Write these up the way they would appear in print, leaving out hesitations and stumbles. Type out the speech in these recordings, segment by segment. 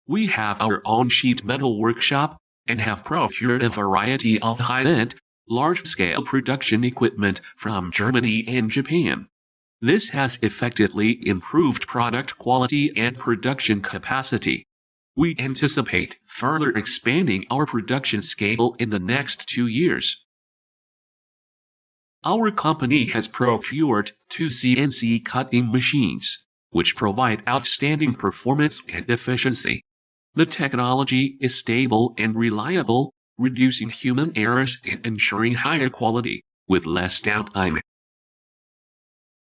We have our own sheet metal workshop and have procured a variety of high-end, large-scale production equipment from Germany and Japan. This has effectively improved product quality and production capacity. We anticipate further expanding our production scale in the next 2 years. Our company has procured 2 CNC cutting machines, which provide outstanding performance and efficiency. The technology is stable and reliable, reducing human errors and ensuring higher quality with less downtime.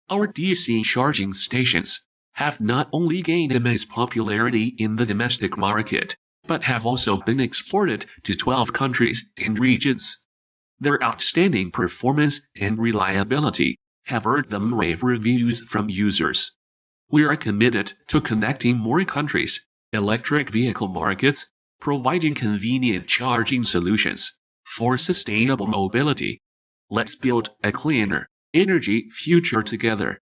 Our DC charging stations have not only gained immense popularity in the domestic market, but have also been exported to 12 countries and regions. Their outstanding performance and reliability have earned them rave reviews from users. We are committed to connecting more countries, electric vehicle markets, providing convenient charging solutions for sustainable mobility. Let's build a cleaner energy future together.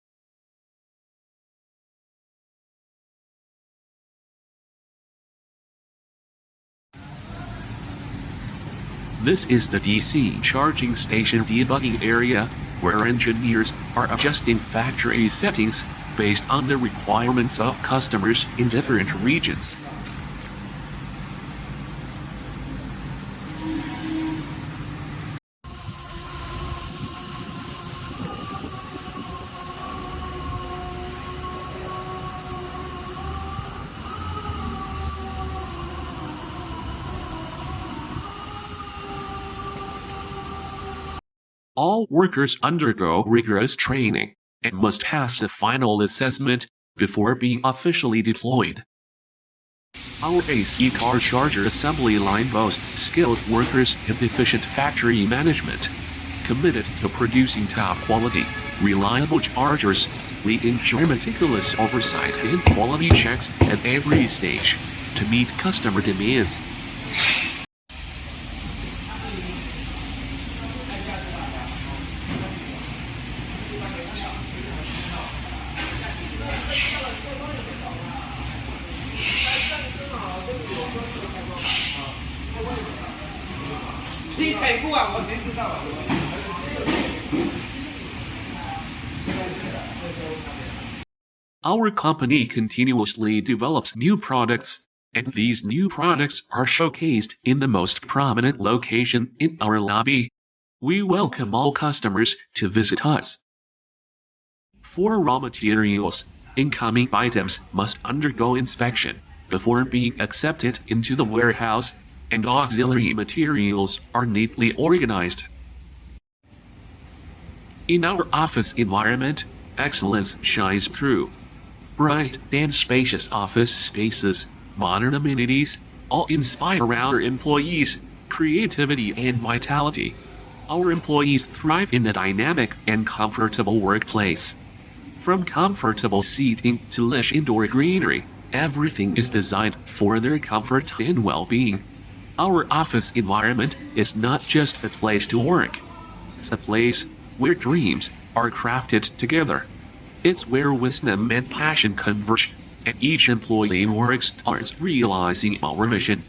This is the DC charging station debugging area, where engineers are adjusting factory settings based on the requirements of customers in different regions. All workers undergo rigorous training and must pass a final assessment before being officially deployed. Our AC car charger assembly line boasts skilled workers and efficient factory management. Committed to producing top-quality, reliable chargers, we ensure meticulous oversight and quality checks at every stage to meet customer demands. Our company continuously develops new products, and these new products are showcased in the most prominent location in our lobby. We welcome all customers to visit us. For raw materials, incoming items must undergo inspection before being accepted into the warehouse, and auxiliary materials are neatly organized. In our office environment, excellence shines through. Bright and spacious office spaces, modern amenities, all inspire our employees' creativity and vitality. Our employees thrive in a dynamic and comfortable workplace. From comfortable seating to lush indoor greenery, everything is designed for their comfort and well-being. Our office environment is not just a place to work. It's a place where dreams are crafted together. It's where wisdom and passion converge, and each employee works towards realizing our vision.